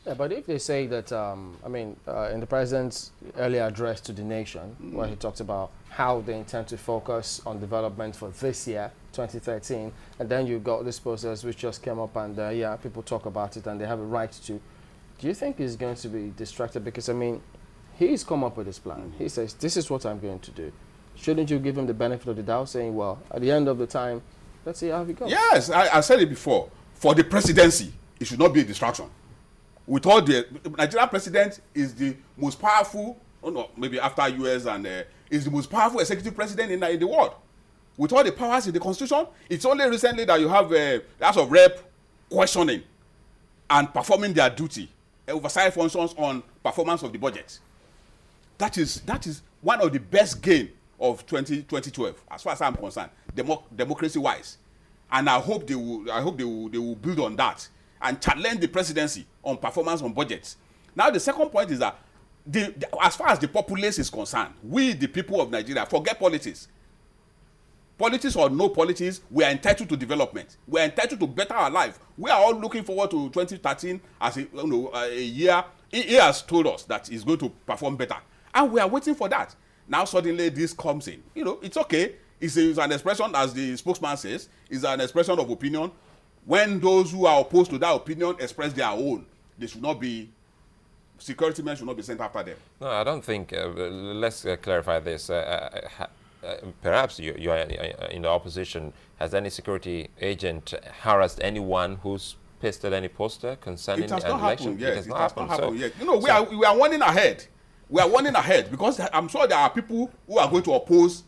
Yeah, but if they say that, in the president's earlier address to the nation, where he talked about how they intend to focus on development for this year, 2013, and then you got this process which just came up, and yeah, people talk about it and they have a right to. Do you think he's going to be distracted? Because, he's come up with this plan. He says, this is what I'm going to do. Shouldn't you give him the benefit of the doubt, saying, well, at the end of the time, let's see how he goes? Yes, I said it before. For the presidency, it should not be a distraction. With all the Nigerian president is the most powerful, maybe after US, and is the most powerful executive president in the world. With all the powers in the constitution, it's only recently that you have the House of Rep questioning and performing their duty, oversight functions on performance of the budget. That is one of the best gain of 2012, as far as I'm concerned, democracy-wise. And I hope they will build on that and challenge the presidency on performance on budgets. Now, the second point is that as far as the populace is concerned, we, the people of Nigeria, forget politics. Politics or no politics, we are entitled to development. We are entitled to better our life. We are all looking forward to 2013 as a year. He has told us that he's going to perform better, and we are waiting for that. Now suddenly this comes in. It's okay. It's an expression, as the spokesman says, it's an expression of opinion. When those who are opposed to that opinion express their own, they should not be, security men should not be sent after them. No, I don't think, let's clarify this. Perhaps you are in the opposition. Has any security agent harassed anyone who's pasted any poster concerning an election? Happened, yes. It has not happened yet. So we are warning ahead. We are warning ahead because I'm sure there are people who are going to oppose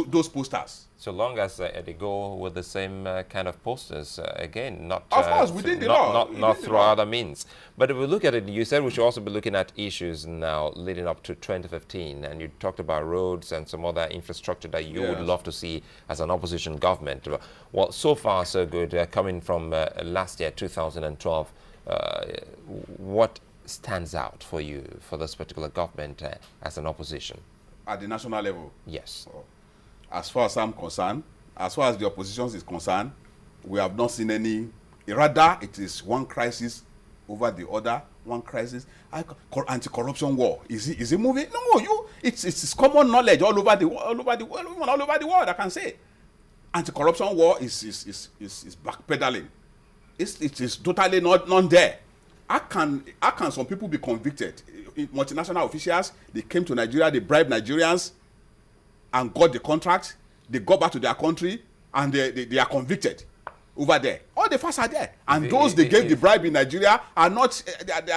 those posters. So long as they go with the same kind of posters, again, not of course within the law, not through other means. But if we look at it, you said we should also be looking at issues now leading up to 2015, and you talked about roads and some other infrastructure that you would love to see as an opposition government. Well, so far so good. Coming from last year, 2012, what stands out for you for this particular government as an opposition? At the national level? Yes. As far as I'm concerned, as far as the opposition is concerned, we have not seen any. Rather, it is one crisis over the other. One crisis. Anti-corruption war. Is it moving? No, it's common knowledge all over the world. I can say, anti-corruption war is backpedaling. It is totally not there. How can some people be convicted? Multinational officials, they came to Nigeria, they bribed Nigerians and got the contract. They go back to their country and they are convicted over there. All the facts are there, and those they gave the bribe in Nigeria are not. They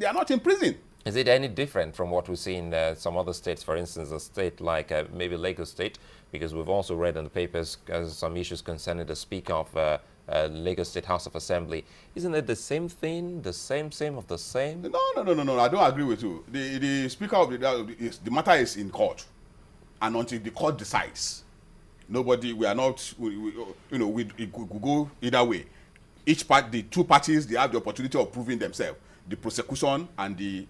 are not in prison. Is it any different from what we see in some other states? For instance, a state like maybe Lagos State, because we've also read in the papers some issues concerning the Speaker of Lagos State House of Assembly. Isn't it the same thing, the same of the same? No. I don't agree with you. The Speaker of the matter is in court. And until the court decides, we are not, we could go either way. The two parties, they have the opportunity of proving themselves. The prosecution and the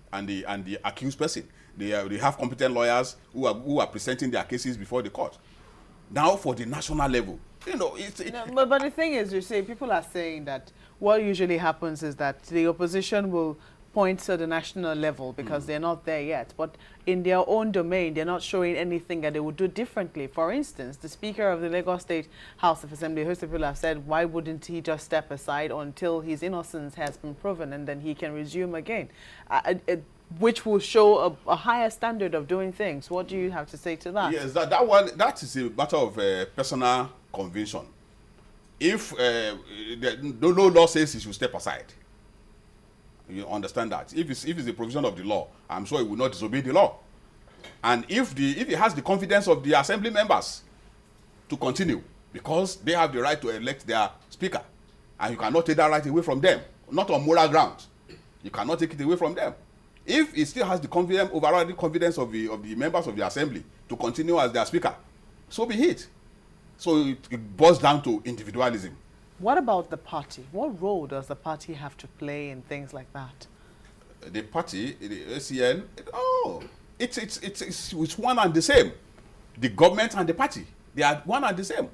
accused person. They have competent lawyers who are presenting their cases before the court. Now, for the national level, but the thing is, people are saying that what usually happens is that the opposition will point to the national level because they're not there yet. But in their own domain, they're not showing anything that they would do differently. For instance, the Speaker of the Lagos State House of Assembly, host of people have said, why wouldn't he just step aside until his innocence has been proven and then he can resume again? Which will show a higher standard of doing things. What do you have to say to that? Yes, that is a matter of personal conviction. If no law says he should step aside, you understand that. If it's a provision of the law, I'm sure he will not disobey the law. And if he has the confidence of the assembly members to continue, because they have the right to elect their speaker, and you cannot take that right away from them, not on moral grounds. You cannot take it away from them. If he still has the overriding confidence of the members of the assembly to continue as their speaker, so be it. So it boils down to individualism. What about the party? What role does the party have to play in things like that? The party, the ACN, it's one and the same. The government and the party, they are one and the same.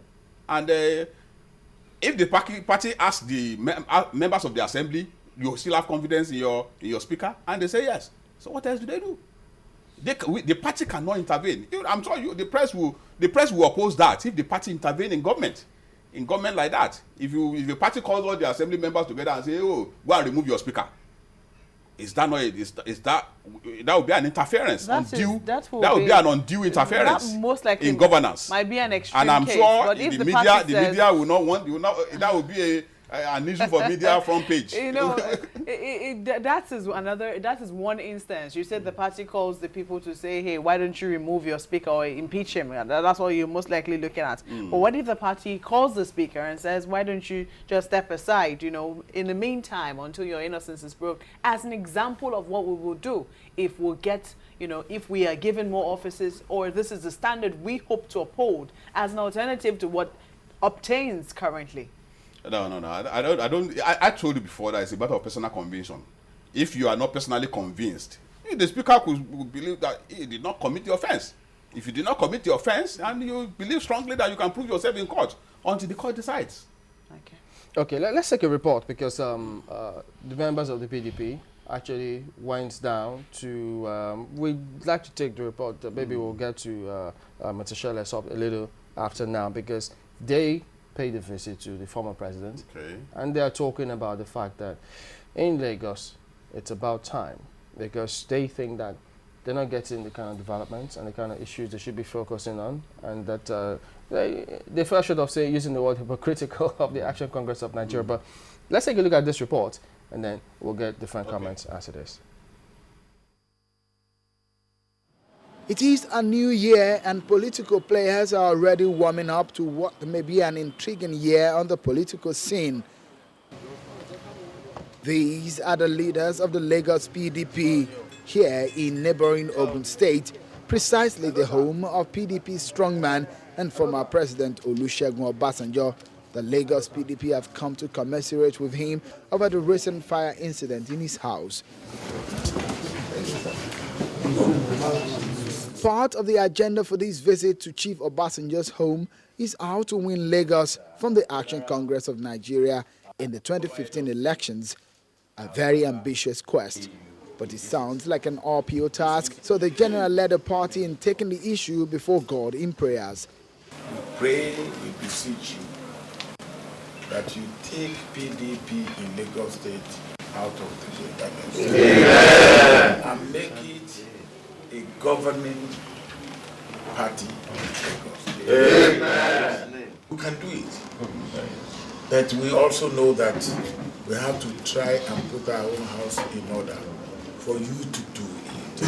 And if the party asks the members of the assembly you still have confidence in your speaker? And they say yes. So what else do they do? The party cannot intervene. I'm sure the press will oppose that if the party intervene in government like that. If the party calls all the assembly members together and say, oh, go and remove your speaker, that would be an interference? That would be an undue interference most likely in governance. Might be an extreme and I'm case, sure but if the media will not want. That would be an issue for media front page. You know, that is one instance. You said the party calls the people to say, hey, why don't you remove your speaker or impeach him? That's what you're most likely looking at. But what if the party calls the speaker and says, why don't you just step aside, in the meantime, until your innocence is proved, as an example of what we will do if we get, if we are given more offices, or this is the standard we hope to uphold as an alternative to what obtains currently. No. I told you before that it's a matter of personal conviction. If you are not personally convinced, the speaker could believe that he did not commit the offense. If you did not commit the offense, and you believe strongly that you can prove yourself in court until the court decides. Okay. Let's take a report, because the members of the PDP actually went down to. We'd like to take the report. Maybe we'll get to Matashele's up a little after now, because they paid a visit to the former president, and they are talking about the fact that in Lagos it's about time, because they think that they're not getting the kind of developments and the kind of issues they should be focusing on, and that they fell short of using the word hypocritical of the Action Congress of Nigeria. But let's take a look at this report, and then we'll get different comments after this. It is a new year, and political players are already warming up to what may be an intriguing year on the political scene. These are the leaders of the Lagos PDP here in neighboring Ogun State, precisely the home of PDP strongman and former President Olusegun Obasanjo. The Lagos PDP have come to commiserate with him over the recent fire incident in his house. Part of the agenda for this visit to Chief Obasanjo's home is how to win Lagos from the Action Congress of Nigeria in the 2015 elections. A very ambitious quest, but it sounds like an RPO task, so the general led the party in taking the issue before God in prayers. We pray, we beseech you that you take PDP in Lagos State out of the government. Amen. And make it a governing party in Lagos. Amen. We can do it. But we also know that we have to try and put our own house in order for you to do it.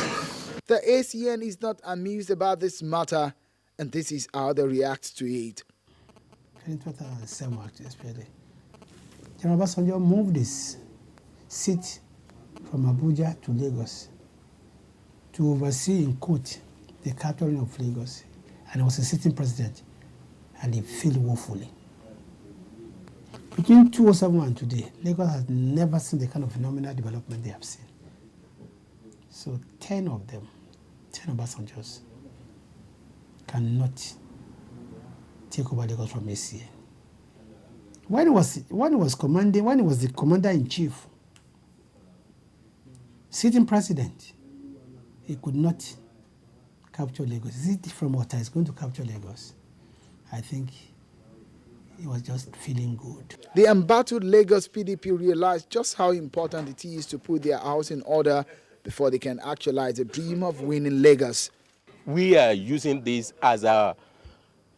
The ACN is not amused about this matter, and this is how they react to it. In 2007, actually, General Obasanjo moved his seat from Abuja to Lagos to oversee in court the capturing of Lagos, and he was a sitting president, and he failed woefully. Between 2007 and today, Lagos has never seen the kind of phenomenal development they have seen. So 10 of them, 10 Obasanjos, cannot take over Lagos from ACN. When he was the commander-in-chief, sitting president, he could not capture Lagos. Is it from what is going to capture Lagos? I think he was just feeling good. The embattled Lagos PDP realized just how important it is to put their house in order before they can actualize the dream of winning Lagos. We are using this as a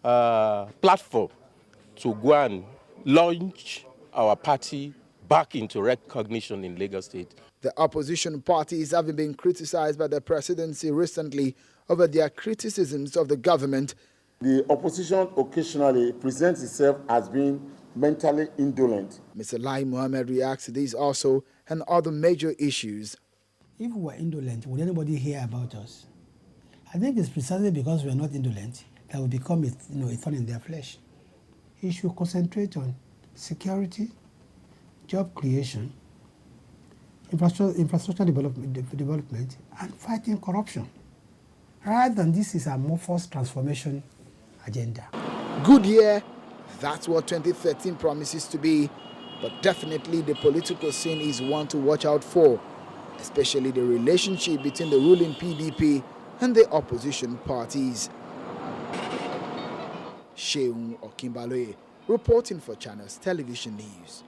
platform to go and launch our party back into recognition in Lagos State. The opposition parties have been criticized by the presidency recently over their criticisms of the government. The opposition occasionally presents itself as being mentally indolent. Mr. Lai Mohammed reacts to these also and other major issues. If we were indolent, would anybody hear about us? I think it's precisely because we are not indolent that we become a thorn in their flesh. He should concentrate on security, job creation, infrastructure development, and fighting corruption. Rather than this is amorphous transformation agenda. Good year, that's what 2013 promises to be. but definitely the political scene is one to watch out for, especially the relationship between the ruling PDP and the opposition parties. Sheung Okimbaloye, reporting for Channels Television News.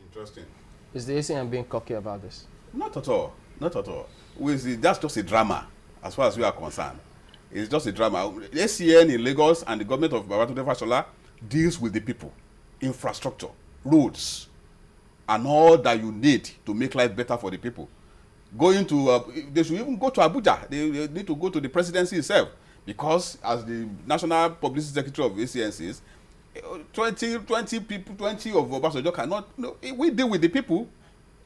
Interesting. Is the ACN being cocky about this? Not at all. Not at all. That's just a drama, as far as we are concerned. It's just a drama. The ACN in Lagos and the government of Babatunde Fashola deals with the people, infrastructure, roads, and all that you need to make life better for the people. Going to, they should even go to Abuja. They need to go to the presidency itself, because as the National Publicity Secretary of ACN says, 20 people, 20 of Obasanjo cannot, we deal with the people.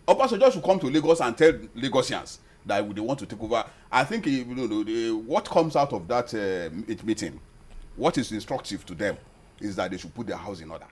Obasanjo should come to Lagos and tell Lagosians that they want to take over. I think what comes out of that meeting, what is instructive to them is that they should put their house in order.